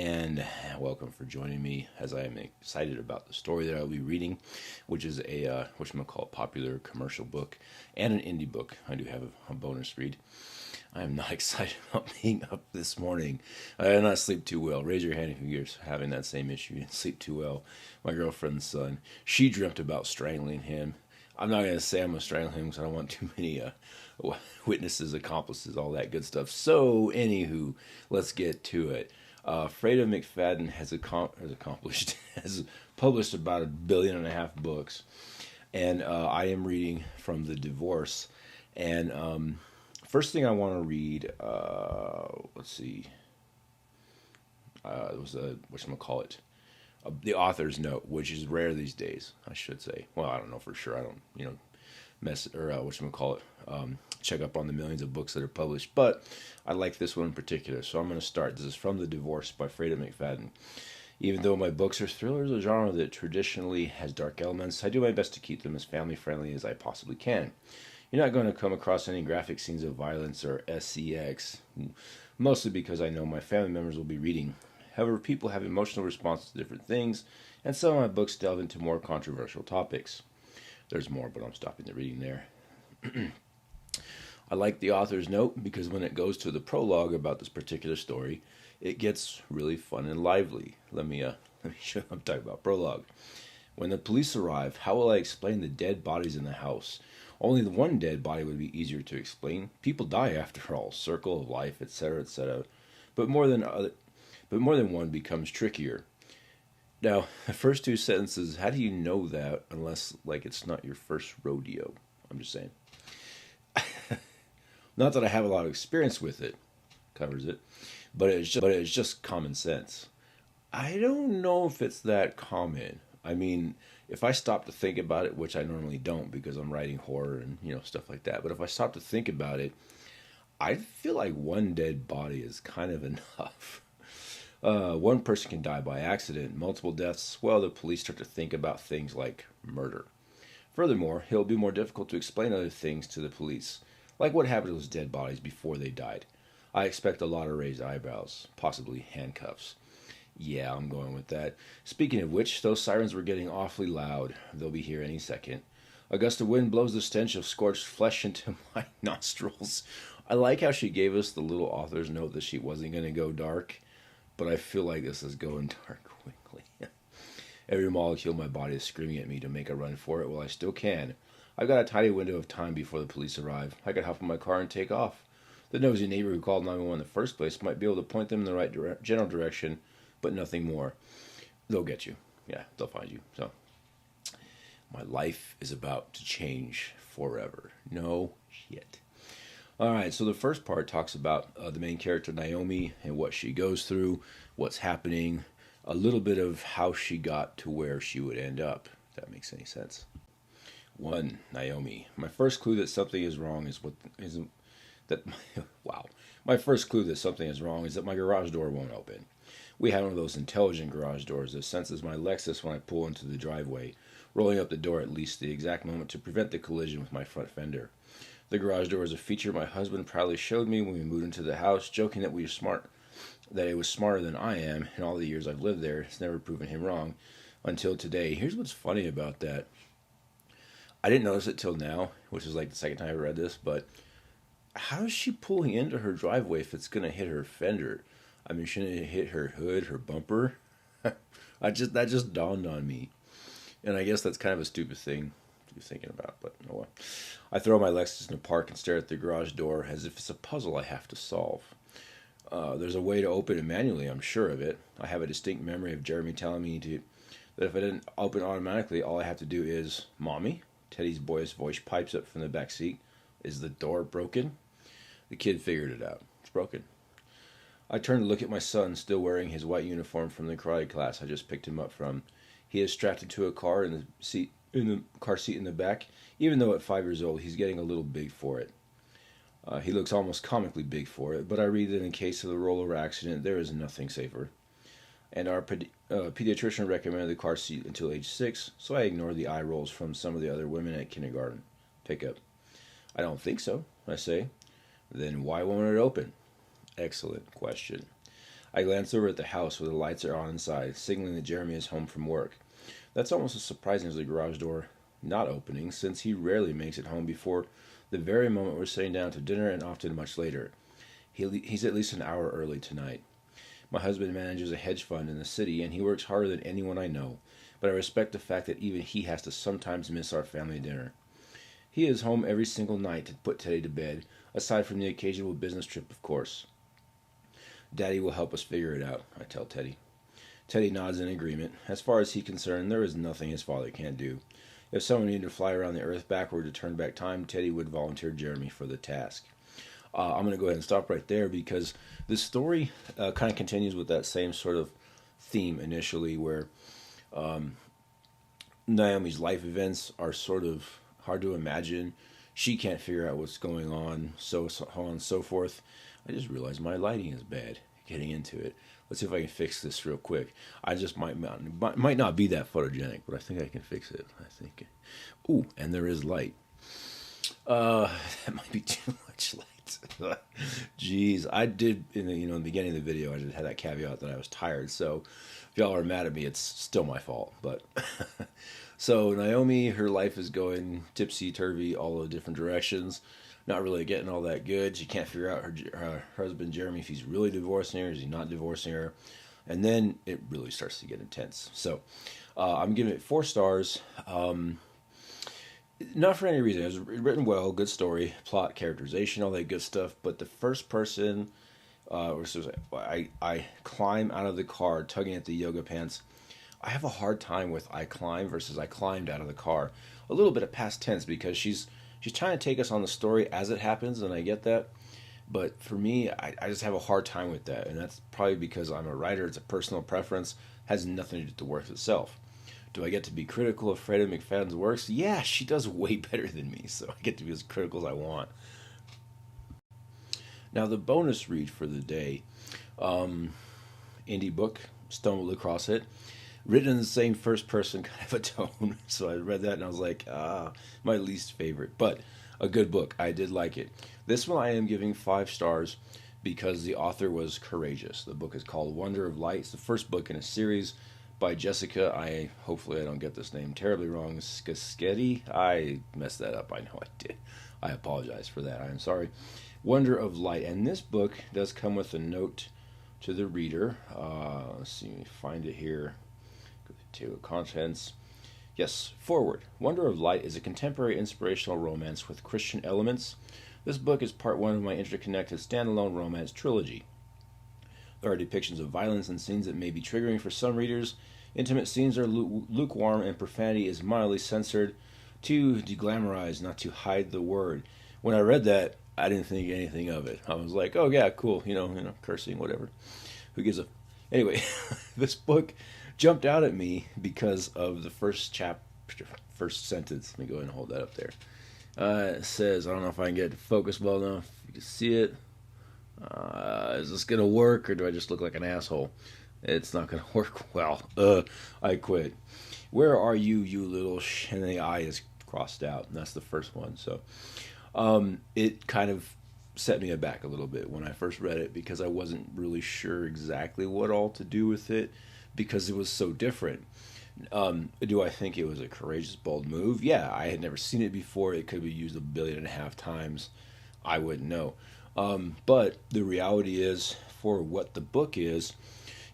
and welcome for joining me as I am excited about the story that I'll be reading, which is a whatchamacallit, popular commercial book and an indie book. I do have a bonus read. I am not excited about being up this morning. I did not sleep too well. Raise your hand if you're having that same issue. You didn't sleep too well. My girlfriend's son, she dreamt about strangling him. I'm not going to say I'm going to strangle him because I don't want too many witnesses, accomplices, all that good stuff. So, anywho, let's get to it. Freda McFadden has published about 1.5 billion books, and I am reading from The Divorce. And first thing I want to read, let's see, it was whatchamacallit, the author's note, which is rare these days, I should say. Well, I don't know for sure. I don't, mess or check up on the millions of books that are published, but I like this one in particular, so I'm going to start. This is from The Divorce by Freda McFadden. Even though my books are thrillers, a genre that traditionally has dark elements, I do my best to keep them as family friendly as I possibly can. You're not going to come across any graphic scenes of violence or sex, mostly because I know my family members will be reading. However, people have emotional responses to different things, and some of my books delve into more controversial topics. There's more, but I'm stopping the reading there. I like the author's note because when it goes to the prologue about this particular story, it gets really fun and lively. Let me show. I'm talking about prologue. When the police arrive, how will I explain the dead bodies in the house? Only the one dead body would be easier to explain. People die after all, circle of life, etc., etc. But more than one becomes trickier. Now, the first two sentences, how do you know that unless, it's not your first rodeo? I'm just saying. Not that I have a lot of experience with it, covers it, but it's just common sense. I don't know if it's that common. I mean, if I stop to think about it, which I normally don't because I'm writing horror and, stuff like that, but if I stop to think about it, I feel like one dead body is kind of enough. One person can die by accident. Multiple deaths, well, the police start to think about things like murder. Furthermore, it'll be more difficult to explain other things to the police, like what happened to those dead bodies before they died. I expect a lot of raised eyebrows, possibly handcuffs. Yeah, I'm going with that. Speaking of which, those sirens were getting awfully loud. They'll be here any second. A gust of wind blows the stench of scorched flesh into my nostrils. I like how she gave us the little author's note that she wasn't going to go dark, but I feel like this is going dark quickly. Every molecule in my body is screaming at me to make a run for it. Well, I still can. I've got a tiny window of time before the police arrive. I could hop in my car and take off. The nosy neighbor who called 911 in the first place might be able to point them in the right general direction, but nothing more. They'll get you. Yeah, they'll find you. So, my life is about to change forever. No shit. All right, so the first part talks about the main character, Naomi, and what she goes through, what's happening, a little bit of how she got to where she would end up, if that makes any sense. 1. Naomi. My first clue that something is wrong is My first clue that something is wrong is that my garage door won't open. We have one of those intelligent garage doors that senses my Lexus when I pull into the driveway, rolling up the door at least the exact moment to prevent the collision with my front fender. The garage door is a feature my husband proudly showed me when we moved into the house, joking that it was smarter than I am. In all the years I've lived there, it's never proven him wrong until today. Here's what's funny about that. I didn't notice it till now, which is like the second time I read this, but how is she pulling into her driveway if it's going to hit her fender? I mean, shouldn't it hit her hood, her bumper? That just dawned on me. And I guess that's kind of a stupid thing to be thinking about, but oh well. I throw my Lexus in the park and stare at the garage door as if it's a puzzle I have to solve. There's a way to open it manually, I'm sure of it. I have a distinct memory of Jeremy telling me that if I didn't open automatically, all I have to do is, Mommy? Teddy's boyish voice pipes up from the back seat. Is the door broken? The kid figured it out. It's broken. I turn to look at my son, still wearing his white uniform from the karate class I just picked him up from. He is strapped into a car in the car seat in the back. Even though at 5 years old, he's getting a little big for it. He looks almost comically big for it, but I read that in case of the rollover accident, there is nothing safer. And our pediatrician recommended the car seat until age 6, so I ignore the eye rolls from some of the other women at kindergarten pickup. I don't think so, I say. Then why won't it open? Excellent question. I glance over at the house where the lights are on inside, signaling that Jeremy is home from work. That's almost as surprising as the garage door not opening, since he rarely makes it home before the very moment we're sitting down to dinner and often much later. He's at least an hour early tonight. My husband manages a hedge fund in the city, and he works harder than anyone I know, but I respect the fact that even he has to sometimes miss our family dinner. He is home every single night to put Teddy to bed, aside from the occasional business trip, of course. Daddy will help us figure it out, I tell Teddy. Teddy nods in agreement. As far as he's concerned, there is nothing his father can't do. If someone needed to fly around the earth backward to turn back time, Teddy would volunteer Jeremy for the task. I'm going to go ahead and stop right there because this story kind of continues with that same sort of theme initially where Naomi's life events are sort of hard to imagine. She can't figure out what's going on, so on and so forth. I just realized my lighting is bad getting into it. Let's see if I can fix this real quick. I just might not be that photogenic, but I think I can fix it. I think. Ooh, and there is light. That might be too much light. Jeez, I did in the beginning of the video. I just had that caveat that I was tired. So if y'all are mad at me, it's still my fault. But so Naomi, her life is going tipsy turvy, all the different directions. Not really getting all that good. She can't figure out her husband Jeremy if he's really divorcing her, is he not divorcing her, and then it really starts to get intense. So I'm giving it 4 stars. Not for any reason. It was written well, good story, plot, characterization, all that good stuff. But the first person, I climb out of the car, tugging at the yoga pants. I have a hard time with I climb versus I climbed out of the car. A little bit of past tense because she's trying to take us on the story as it happens, and I get that. But for me, I just have a hard time with that. And that's probably because I'm a writer. It's a personal preference. Has nothing to do with the work itself. Do I get to be critical of Freida McFadden's works? Yeah, she does way better than me, so I get to be as critical as I want. Now, the bonus read for the day. Indie book, stumbled across it. Written in the same first person kind of a tone. So I read that and I was like, my least favorite. But a good book. I did like it. This one I am giving 5 stars because the author was courageous. The book is called Wonder of Light. It's the first book in a series by Jessica. Hopefully I don't get this name terribly wrong. Scaschetti. I messed that up. I know I did. I apologize for that. I am sorry. Wonder of Light. And this book does come with a note to the reader. Let's see. Let me find it here. Table of contents. Yes, forward. Wonder of Light is a contemporary inspirational romance with Christian elements. This book is part 1 of my interconnected standalone romance trilogy. There are depictions of violence and scenes that may be triggering for some readers. Intimate scenes are lukewarm and profanity is mildly censored to deglamorize, not to hide the word. When I read that, I didn't think anything of it. I was like, oh yeah, cool, cursing, whatever. Who gives a... Anyway, this book jumped out at me because of the first sentence. Let me go ahead and hold that up there. It says, I don't know if I can get it to focus well enough. You can see it. Is this going to work, or do I just look like an asshole? It's not going to work well. I quit. Where are you, you little and the I is crossed out. And that's the first one. So it kind of set me aback a little bit when I first read it because I wasn't really sure exactly what all to do with it because it was so different. Do I think it was a courageous, bold move? Yeah, I had never seen it before. It could be used 1.5 billion times. I wouldn't know. But the reality is, for what the book is,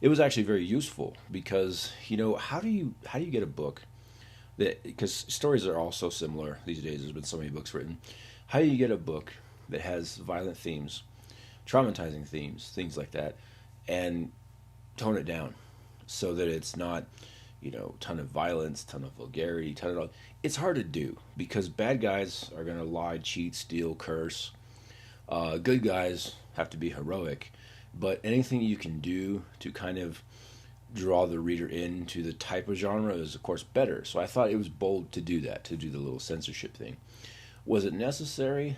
it was actually very useful because, how do you get a book that, because stories are all so similar these days, there's been so many books written. How do you get a book that has violent themes, traumatizing themes, things like that, and tone it down so that it's not, ton of violence, ton of vulgarity, it's hard to do because bad guys are going to lie, cheat, steal, curse. Good guys have to be heroic, but anything you can do to kind of draw the reader into the type of genre is, of course, better. So I thought it was bold to do that, to do the little censorship thing. Was it necessary?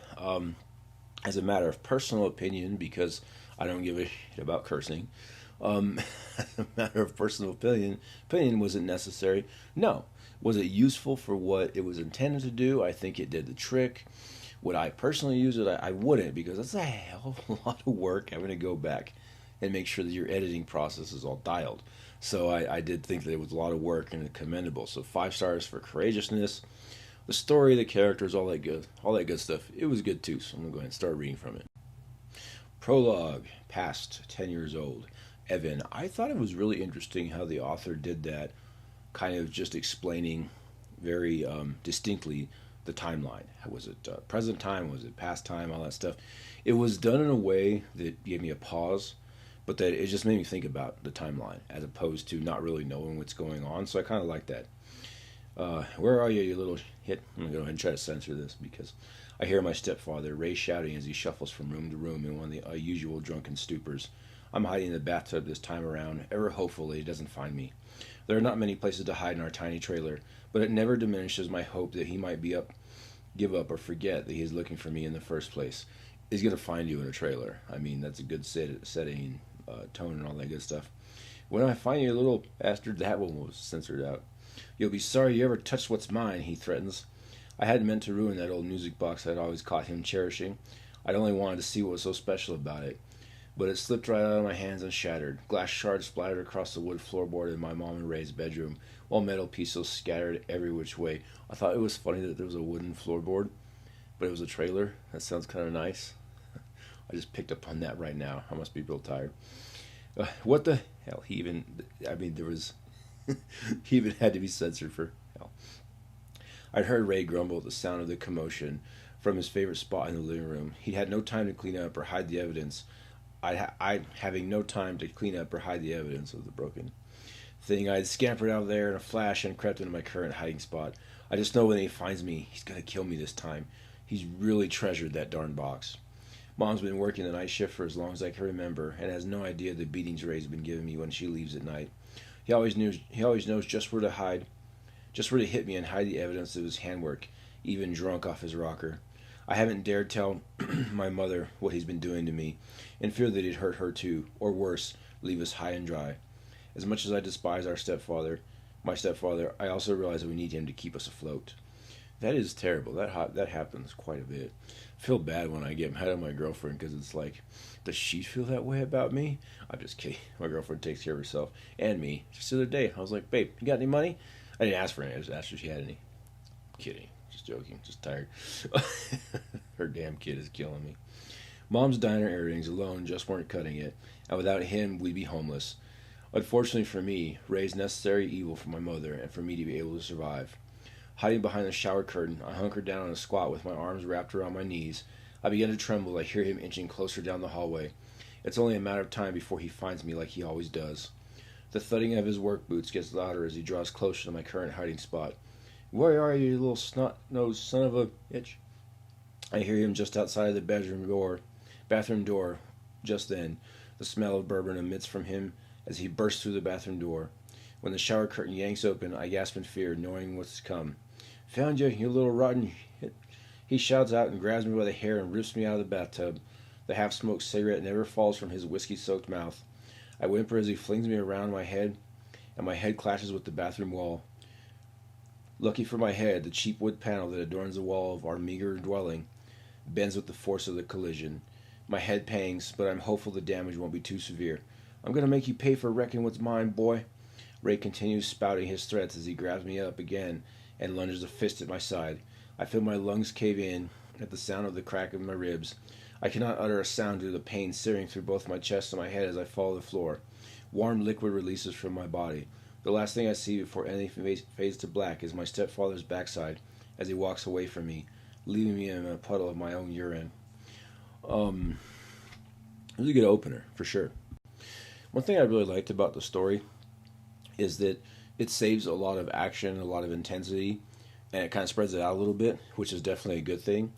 As a matter of personal opinion, because I don't give a shit about cursing, as a matter of personal opinion, was it necessary? No. Was it useful for what it was intended to do? I think it did the trick. Would I personally use it? I wouldn't, because that's a hell of a lot of work having to go back and make sure that your editing process is all dialed. So I did think that it was a lot of work and commendable. So 5 stars for courageousness. The story, the characters, all that good stuff. It was good too. So I'm gonna go ahead and start reading from it. Prologue, past 10 years old. Evan. I thought it was really interesting how the author did that, kind of just explaining very distinctly the timeline. Was it present time? Was it past time? All that stuff. It was done in a way that gave me a pause, but that it just made me think about the timeline as opposed to not really knowing what's going on. So I kind of like that. Where are you, you little hit? I'm going to go ahead and try to censor this because I hear my stepfather, Ray, shouting as he shuffles from room to room in one of the usual drunken stupors. I'm hiding in the bathtub this time around, ever hopeful that he doesn't find me. There are not many places to hide in our tiny trailer, but it never diminishes my hope that he might give up, or forget that he is looking for me in the first place. He's going to find you in a trailer. I mean, that's a good setting, tone, and all that good stuff. When I find you, little bastard, that one was censored out. You'll be sorry you ever touched what's mine, he threatens. I hadn't meant to ruin that old music box I'd always caught him cherishing. I'd only wanted to see what was so special about it. But it slipped right out of my hands and shattered. Glass shards splattered across the wood floorboard in my mom and Ray's bedroom, while metal pieces scattered every which way. I thought it was funny that there was a wooden floorboard, but it was a trailer. That sounds kind of nice. I just picked up on that right now. I must be real tired. What the hell? There was... he even had to be censored for hell. I'd heard Ray grumble at the sound of the commotion from his favorite spot in the living room. He'd had no time to clean up or hide the evidence. I having no time to clean up or hide the evidence of the broken thing. I'd scampered out of there in a flash and crept into my current hiding spot. I just know when he finds me, he's gonna kill me this time. He's really treasured that darn box. Mom's been working the night shift for as long as I can remember, and has no idea the beatings Ray's been giving me when she leaves at night. He always knows just where to hit me and hide the evidence of his handwork, even drunk off his rocker. I haven't dared tell my mother what he's been doing to me, in fear that he'd hurt her too, or worse, leave us high and dry. As much as I despise my stepfather, I also realize that we need him to keep us afloat. That is terrible. That happens quite a bit. I feel bad when I get mad at my girlfriend because it's like, does she feel that way about me? I'm just kidding. My girlfriend takes care of herself and me. Just the other day, I was like, babe, you got any money? I didn't ask for any. I just asked her if she had any. Kidding. Just joking. Just tired. Her damn kid is killing me. Mom's diner earrings alone just weren't cutting it, and without him, we'd be homeless. Unfortunately for me, Ray's necessary evil for my mother and for me to be able to survive. Hiding behind the shower curtain, I hunkered down on a squat with my arms wrapped around my knees. I began to tremble. I hear him inching closer down the hallway. It's only a matter of time before he finds me like he always does. The thudding of his work boots gets louder as he draws closer to my current hiding spot. Where are you, you little snot-nosed son of a bitch? I hear him just outside of the bathroom door. Just then, the smell of bourbon emits from him as he bursts through the bathroom door. When the shower curtain yanks open, I gasp in fear, knowing what's to come. Found you, you little rotten shit. He shouts out and grabs me by the hair and rips me out of the bathtub. The half-smoked cigarette never falls from his whiskey-soaked mouth. I whimper as he flings me around my head, and my head clashes with the bathroom wall. Lucky for my head, the cheap wood panel that adorns the wall of our meager dwelling bends with the force of the collision. My head pangs, but I'm hopeful the damage won't be too severe. I'm going to make you pay for wrecking what's mine, boy. Ray continues spouting his threats as he grabs me up again and lunges a fist at my side. I feel my lungs cave in at the sound of the crack of my ribs. I cannot utter a sound due to the pain searing through both my chest and my head as I fall to the floor. Warm liquid releases from my body. The last thing I see before anything fades to black is my stepfather's backside as he walks away from me, leaving me in a puddle of my own urine. It was a good opener, for sure. One thing I really liked about the story is that it saves a lot of action, a lot of intensity, and it kind of spreads it out a little bit, which is definitely a good thing.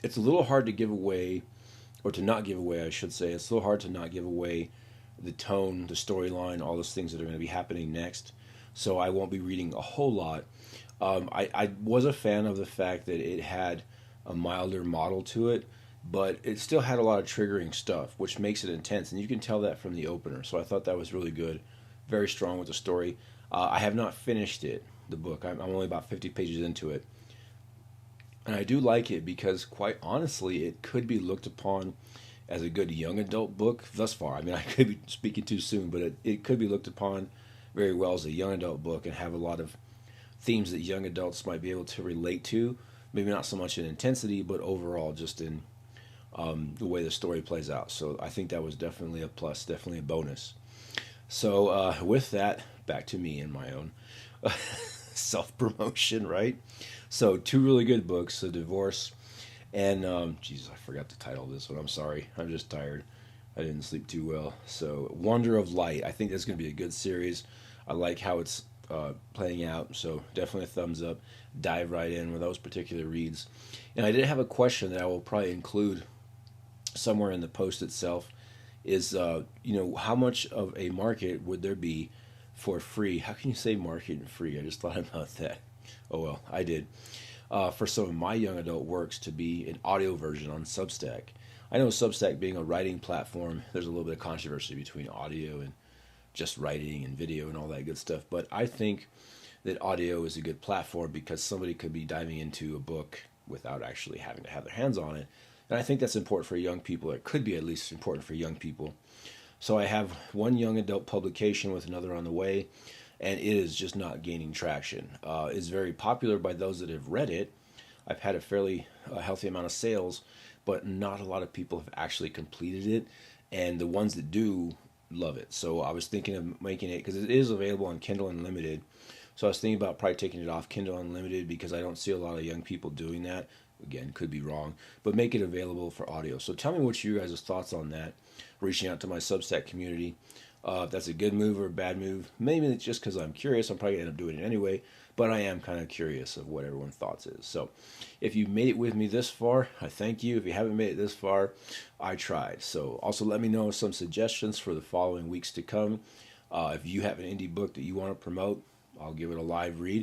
It's a little hard to give away, or to not give away, I should say. It's a little hard to not give away the tone, the storyline, all those things that are going to be happening next. So I won't be reading a whole lot. I was a fan of the fact that it had a milder model to it, but it still had a lot of triggering stuff, which makes it intense, and you can tell that from the opener. So I thought that was really good, very strong with the story. I have not finished it, the book. I'm only about 50 pages into it. And I do like it because, quite honestly, it could be looked upon as a good young adult book thus far. I mean, I could be speaking too soon, but it could be looked upon very well as a young adult book and have a lot of themes that young adults might be able to relate to. Maybe not so much in intensity, but overall just in the way the story plays out. So I think that was definitely a plus, definitely a bonus. So with that, back to me and my own self promotion, right? So two really good books, A Divorce and Jesus, I forgot the title of this one. I'm sorry. I'm just tired. I didn't sleep too well. So Wonder of Light. I think that's going to be a good series. I like how it's playing out. So definitely a thumbs up. Dive right in with those particular reads. And I did have a question that I will probably include somewhere in the post itself. Is how much of a market would there be for free? How can you say market and free? I just thought about that. Oh well, I did. For some of my young adult works to be an audio version on Substack. I know Substack being a writing platform, there's a little bit of controversy between audio and just writing and video and all that good stuff. But I think that audio is a good platform because somebody could be diving into a book without actually having to have their hands on it. And I think that's important for young people. It could be at least important for young people. So I have one young adult publication with another on the way, and it is just not gaining traction. It's very popular by those that have read it. I've had a fairly healthy amount of sales, but not a lot of people have actually completed it, and the ones that do love it. So I was thinking of making it, because it is available on Kindle Unlimited, so I was thinking about probably taking it off Kindle Unlimited because I don't see a lot of young people doing that. Again, could be wrong, but make it available for audio. So tell me what you guys' thoughts on that. Reaching out to my Substack community. If that's a good move or a bad move. Maybe it's just because I'm curious. I'm probably going to end up doing it anyway, but I am kind of curious of what everyone's thoughts is. So if you made it with me this far, I thank you. If you haven't made it this far, I tried. So also let me know some suggestions for the following weeks to come. If you have an indie book that you want to promote, I'll give it a live read.